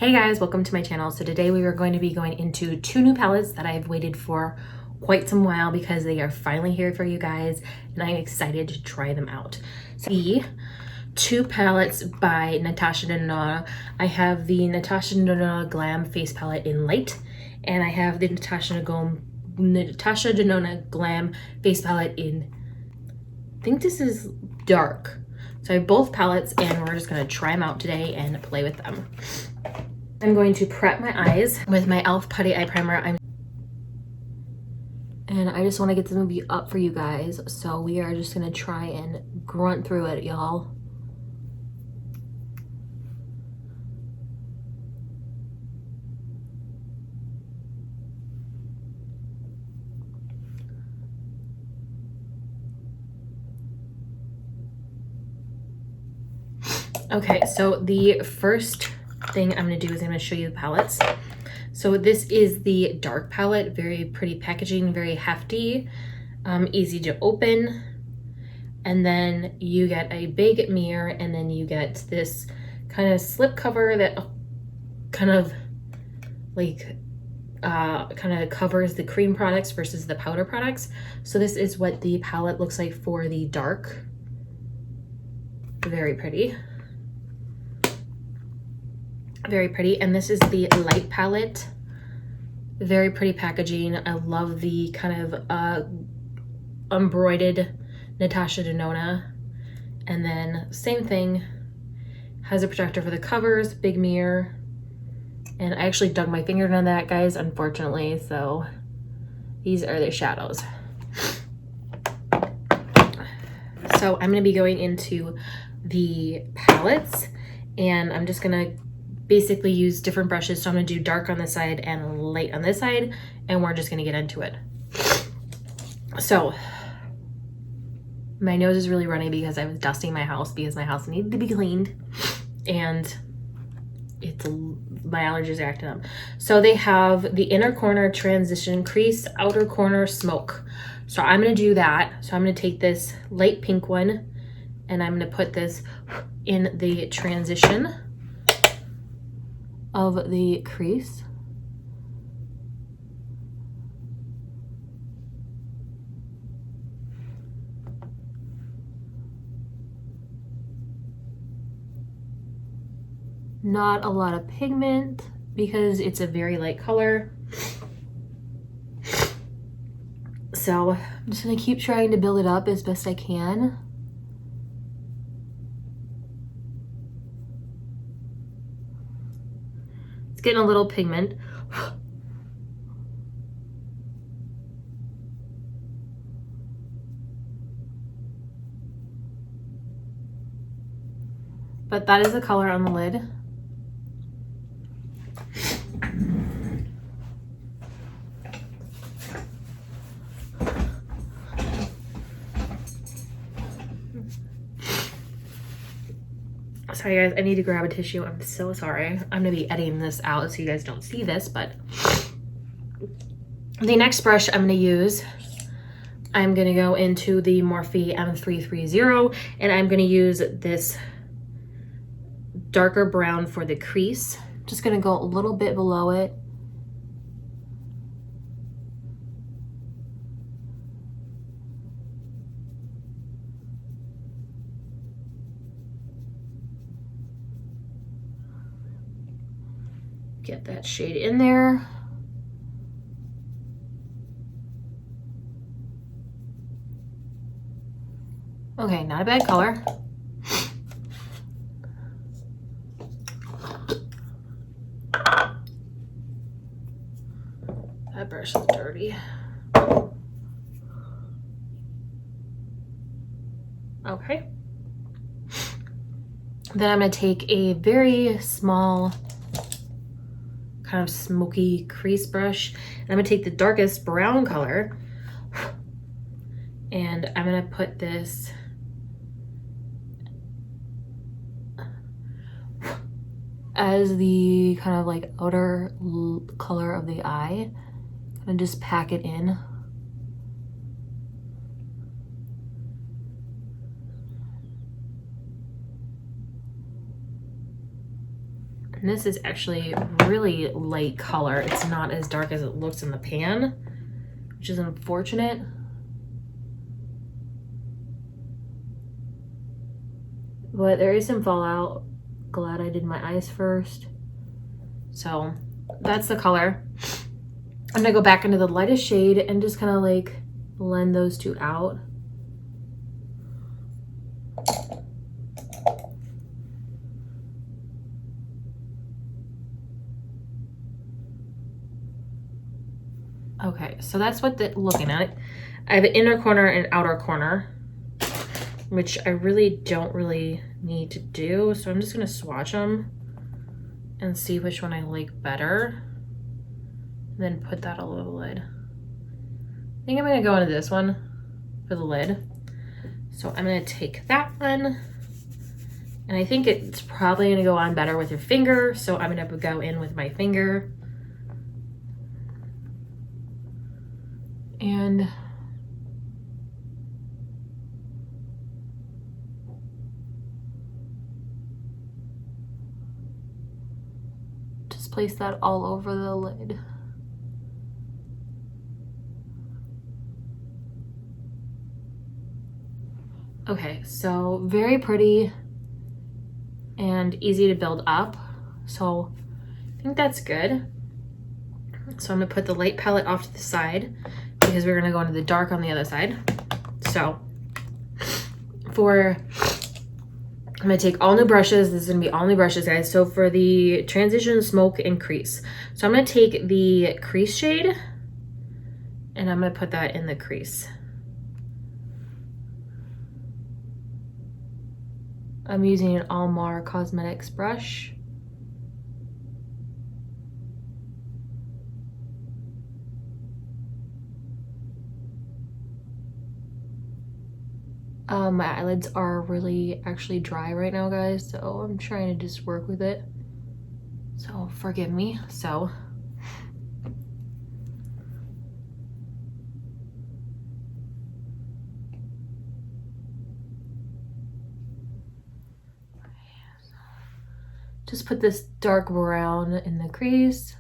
Hey guys, welcome to my channel. So today we are going to be going into two new palettes that I've waited for quite some while because they are finally here for you guys and I'm excited to try them out. So the two palettes by Natasha Denona. I have the Natasha Denona Glam Face Palette in Light and I have the Natasha Denona Glam Face Palette in, I think this is Dark. So I have both palettes and we're just going to try them out today and play with them. I'm going to prep my eyes with my e.l.f. Putty Eye Primer. And I just want to get this movie up for you guys. So we are just going to try and grunt through it, y'all. Okay, so the first thing I'm going to do is I'm going to show you the palettes. So this is the Dark palette, very pretty packaging, very hefty, easy to open. And then you get a big mirror and then you get this kind of slip cover that kind of like covers the cream products versus the powder products. So this is what the palette looks like for the Dark. Very pretty. Very pretty. And this is the Light palette. Very pretty packaging. I love the kind of embroidered Natasha Denona. And then same thing, has a protector for the covers, big mirror. And I actually dug my finger into that, guys, unfortunately. So these are the shadows. So I'm going to be going into the palettes and I'm just going to basically use different brushes. So I'm going to do dark on this side and light on this side, and we're just going to get into it. So my nose is really runny because I was dusting my house because my house needed to be cleaned and my allergies are acting up. So they have the inner corner transition crease, outer corner smoke. So I'm going to do that. So I'm going to take this light pink one and I'm going to put this in the transition of the crease. Not a lot of pigment because it's a very light color. So I'm just gonna keep trying to build it up as best I can. It's getting a little pigment. But that is the color on the lid. Sorry guys, I need to grab a tissue. I'm so sorry. I'm gonna be editing this out so you guys don't see this, but the next brush I'm gonna use, I'm gonna go into the Morphe M330 and I'm gonna use this darker brown for the crease. Just gonna go a little bit below it. Get that shade in there. Okay, not a bad color. That brush is dirty. Okay. Then I'm going to take a very small kind of smoky crease brush. And I'm going to take the darkest brown color and I'm going to put this as the kind of like outer color of the eye and just pack it in. And this is actually really light color. It's not as dark as it looks in the pan, which is unfortunate. But there is some fallout. Glad I did my eyes first. So that's the color. I'm gonna go back into the lightest shade and just kind of like blend those two out. Okay, so that's what looking at it. I have an inner corner and outer corner, which I really don't need to do. So I'm just gonna swatch them and see which one I like better. And then put that over the lid. I think I'm gonna go into this one for the lid. So I'm gonna take that one, and I think it's probably gonna go on better with your finger. So I'm gonna go in with my finger. And just place that all over the lid. Okay, so very pretty and easy to build up. So I think that's good. So I'm gonna put the light palette off to the side because we're gonna go into the dark on the other side. So I'm gonna take all new brushes. This is gonna be all new brushes, guys. So for the transition, smoke, and crease. So I'm gonna take the crease shade and I'm gonna put that in the crease. I'm using an Almar Cosmetics brush. My eyelids are really actually dry right now, guys, so I'm trying to just work with it. So forgive me. So just put this dark brown in the crease.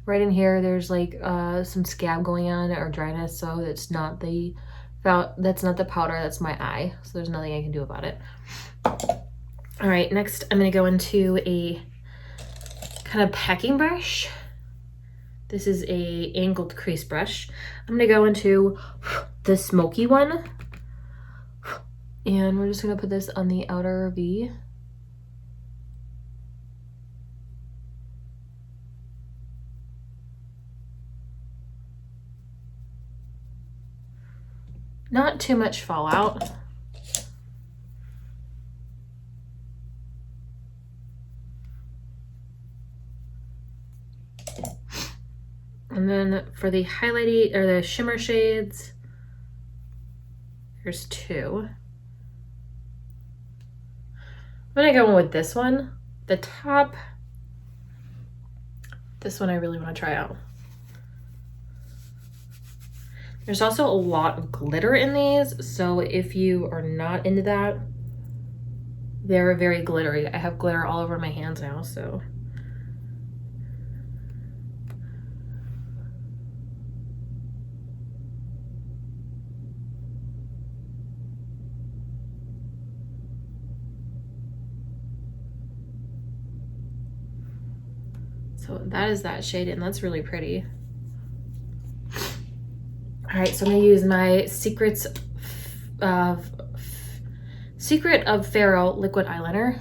Right in here, there's like some scab going on or dryness, so that's not the powder, that's my eye. So there's nothing I can do about it. All right, next I'm gonna go into a kind of packing brush. This is a angled crease brush. I'm gonna go into the smoky one, and we're just gonna put this on the outer V. Not too much fallout. And then for the highlighting or the shimmer shades, there's two. I'm gonna go in with this one, the top. This one I really want to try out. There's also a lot of glitter in these, so if you are not into that, they're very glittery. I have glitter all over my hands now, so. So that is that shade, and that's really pretty. All right, so I'm gonna use my Secret of Pharaoh liquid eyeliner.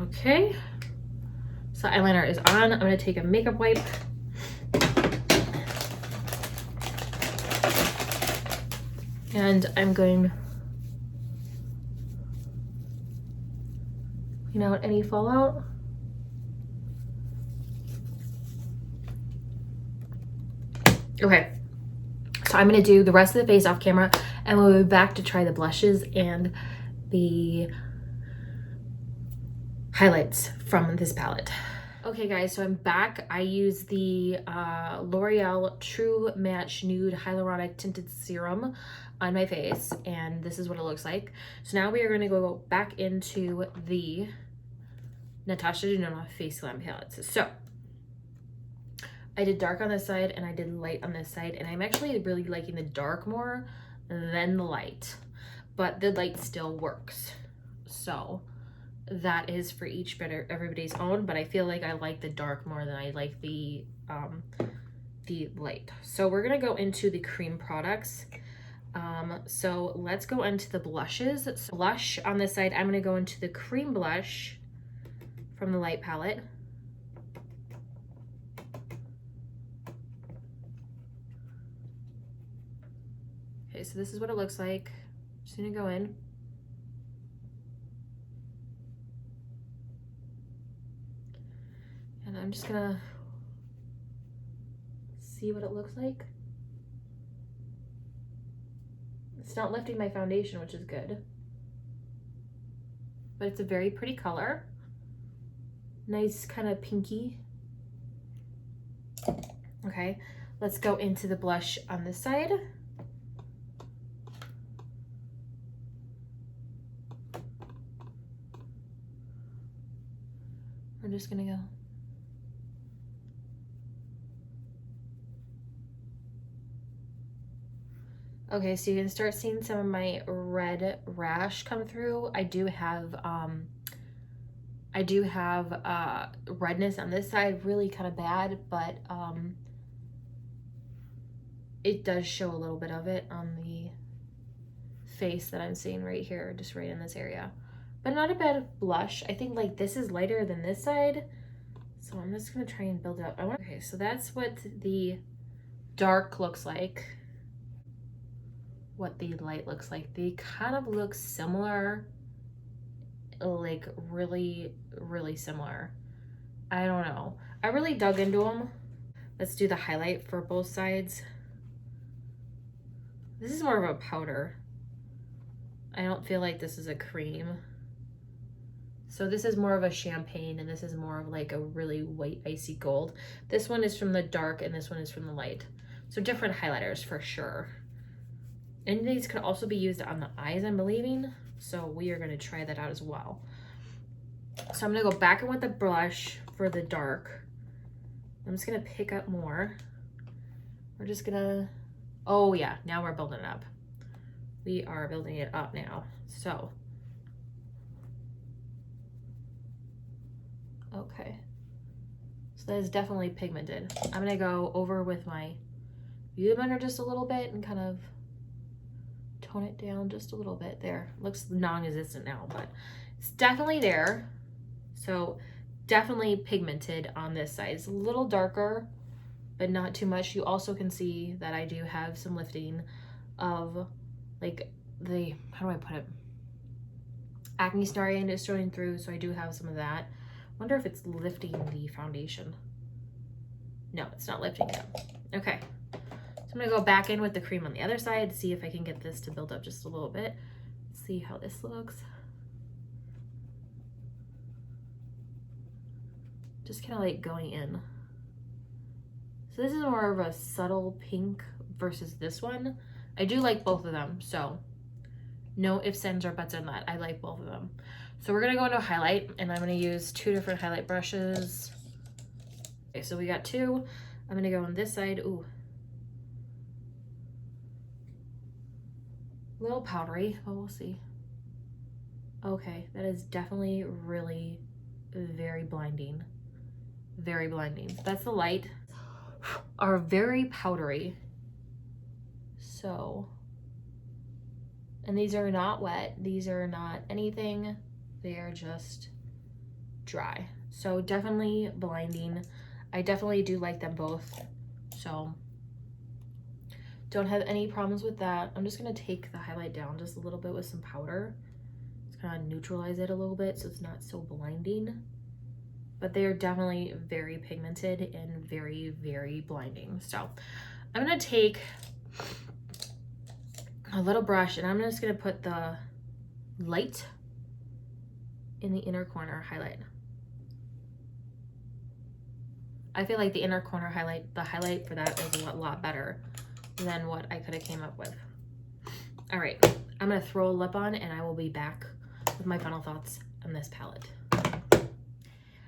Okay, so eyeliner is on. I'm gonna take a makeup wipe. And I'm going to clean out any fallout. Okay, so I'm gonna do the rest of the face off camera, and we'll be back to try the blushes and the highlights from this palette. Okay guys, so I'm back. I use the L'Oreal True Match Nude Hyaluronic Tinted Serum on my face, and this is what it looks like. So now we are gonna go back into the Natasha Denona Face Glam palettes. So I did dark on this side and I did light on this side, and I'm actually really liking the dark more than the light, but the light still works. So that is for each better everybody's own, but I feel like I like the dark more than I like the light. So we're gonna go into the cream products. So let's go into the blushes. So blush on this side, I'm gonna go into the cream blush from the light palette. Okay, so this is what it looks like. Just gonna go in. And I'm just gonna see what it looks like. It's not lifting my foundation, which is good. But it's a very pretty color. Nice kind of pinky. Okay, let's go into the blush on this side. We're just gonna go. Okay, so you can start seeing some of my red rash come through. I do have redness on this side, really kind of bad, but it does show a little bit of it on the face that I'm seeing right here, just right in this area. But not a bad blush. I think like this is lighter than this side, so I'm just gonna try and build up. Okay, so that's what the dark looks like. What the light looks like. They kind of look similar, like really similar. I don't know. I really dug into them. Let's do the highlight for both sides. This is more of a powder. I don't feel like this is a cream. So this is more of a champagne, and this is more of like a really white icy gold. This one is from the dark and this one is from the light. So different highlighters for sure. And these could also be used on the eyes, I'm believing. So we are gonna try that out as well. So I'm gonna go back in with the brush for the dark. I'm just gonna pick up more. We're just gonna, oh yeah, now we're building it up. We are building it up now. So, okay. So that is definitely pigmented. I'm gonna go over with my beauty blender just a little bit and kind of tone it down just a little bit there. Looks non-existent now, but it's definitely there. So definitely pigmented on this side. It's a little darker, but not too much. You also can see that I do have some lifting of like the, how do I put it? Acne starting is showing through, so I do have some of that. Wonder if it's lifting the foundation. No, it's not lifting it. Okay. I'm gonna go back in with the cream on the other side to see if I can get this to build up just a little bit. See how this looks. Just kind of like going in. So this is more of a subtle pink versus this one. I do like both of them, so no ifs, ands, or buts on that. I like both of them. So we're gonna go into highlight, and I'm gonna use two different highlight brushes. Okay, so we got two. I'm gonna go on this side. Ooh. A little powdery, but we'll see. Okay, that is definitely really very blinding. Very blinding. So that's the light. Are very powdery. So, and these are not wet. These are not anything. They are just dry. So definitely blinding. I definitely do like them both. So don't have any problems with that. I'm just gonna take the highlight down just a little bit with some powder. Just kind of neutralize it a little bit so it's not so blinding. But they are definitely very pigmented and very, very blinding. So I'm gonna take a little brush and I'm just gonna put the light in the inner corner highlight. I feel like the inner corner highlight, the highlight for that is a lot better than what I could have came up with. All right, I'm gonna throw a lip on and I will be back with my final thoughts on this palette.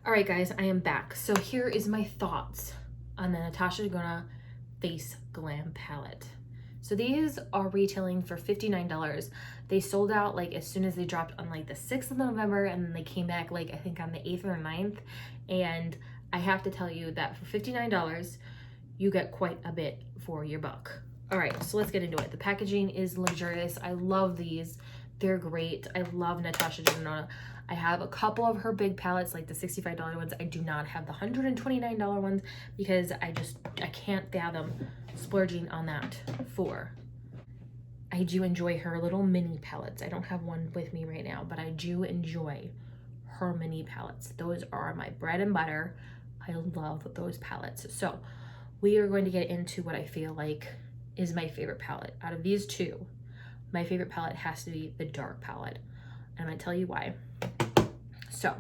All right, guys, I am back. So here is my thoughts on the Natasha Denona Face Glam palette. So these are retailing for $59. They sold out like as soon as they dropped on like the 6th of November, and then they came back like I think on the 8th or 9th. And I have to tell you that for $59, you get quite a bit for your buck. All right, so let's get into it. The packaging is luxurious. I love these. They're great. I love Natasha Denona. I have a couple of her big palettes, like the $65 ones. I do not have the $129 ones because I can't fathom splurging on that for. I do enjoy her little mini palettes. I don't have one with me right now, but I do enjoy her mini palettes. Those are my bread and butter. I love those palettes. So we are going to get into what I feel like is my favorite palette. Out of these two, my favorite palette has to be the dark palette. And I'm gonna tell you why. So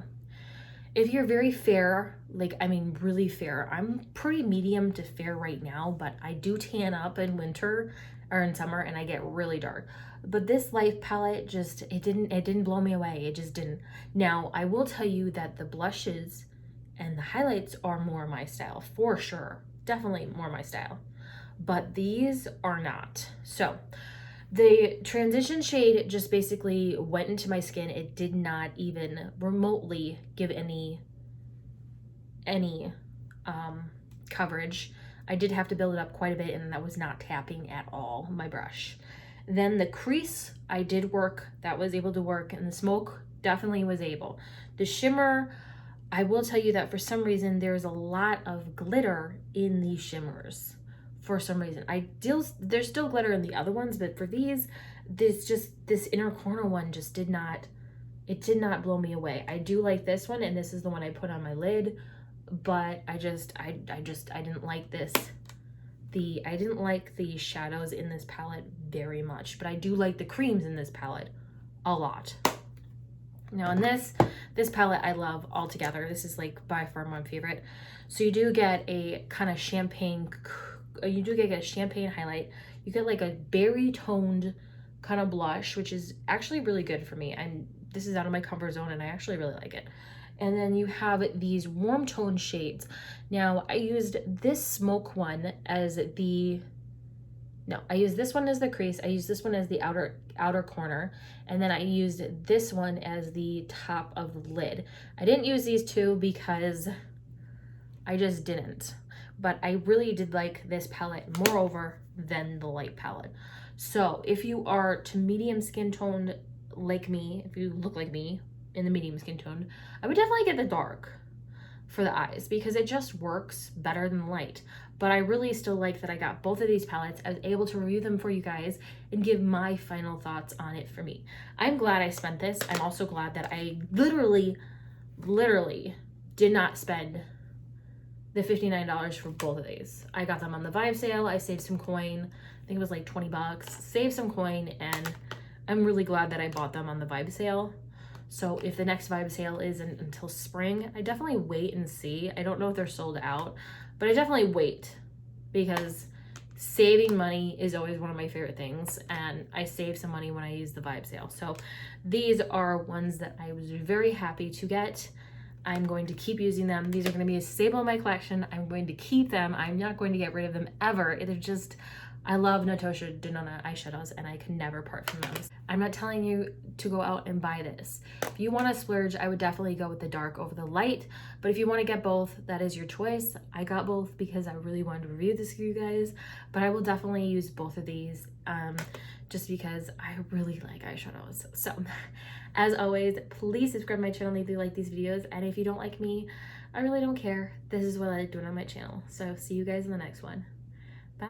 if you're very fair, like, I mean, really fair, I'm pretty medium to fair right now, but I do tan up in winter or in summer and I get really dark. But this Life palette just, it didn't blow me away. It just didn't. Now, I will tell you that the blushes and the highlights are more my style, for sure. Definitely more my style. But these are not. So the transition shade just basically went into my skin. It did not even remotely give any coverage. I did have to build it up quite a bit, and that was not tapping at all, my brush. Then the crease, I did work. That was able to work, and the smoke definitely was able. The shimmer, I will tell you that for some reason, there's a lot of glitter in these shimmers. For some reason, there's still glitter in the other ones, but for these, this inner corner one just did not blow me away. I do like this one, and this is the one I put on my lid, but I didn't like this. I didn't like the shadows in this palette very much, but I do like the creams in this palette a lot. Now in this palette I love altogether. This is like by far my favorite. So you do get a kind of champagne highlight. You get like a berry toned kind of blush, which is actually really good for me. This is out of my comfort zone and I actually really like it. And then you have these warm tone shades. Now I used this smoke one as I used this one as the crease. I used this one as the outer corner. And then I used this one as the top of the lid. I didn't use these two because I just didn't. But I really did like this palette moreover than the light palette. So if you are to medium skin toned like me, if you look like me in the medium skin tone, I would definitely get the dark for the eyes because it just works better than light. But I really still like that I got both of these palettes. I was able to review them for you guys and give my final thoughts on it for me. I'm glad I spent this. I'm also glad that I literally did not spend the $59 for both of these. I got them on the Vibe sale. I saved some coin. I think it was like 20 bucks. Saved some coin, and I'm really glad that I bought them on the Vibe sale. So if the next Vibe sale isn't until spring, I definitely wait and see. I don't know if they're sold out, but I definitely wait because saving money is always one of my favorite things, and I save some money when I use the Vibe sale. So these are ones that I was very happy to get. I'm going to keep using them. These are going to be a staple in my collection. I'm going to keep them. I'm not going to get rid of them ever. They're just, I love Natasha Denona eyeshadows and I can never part from them. I'm not telling you to go out and buy this. If you want to splurge, I would definitely go with the dark over the light. But if you want to get both, that is your choice. I got both because I really wanted to review this for you guys. But I will definitely use both of these. just because I really like eyeshadows. So as always, please subscribe to my channel if you like these videos, and if you don't like me, I really don't care. This is what I like doing on my channel. So see you guys in the next one.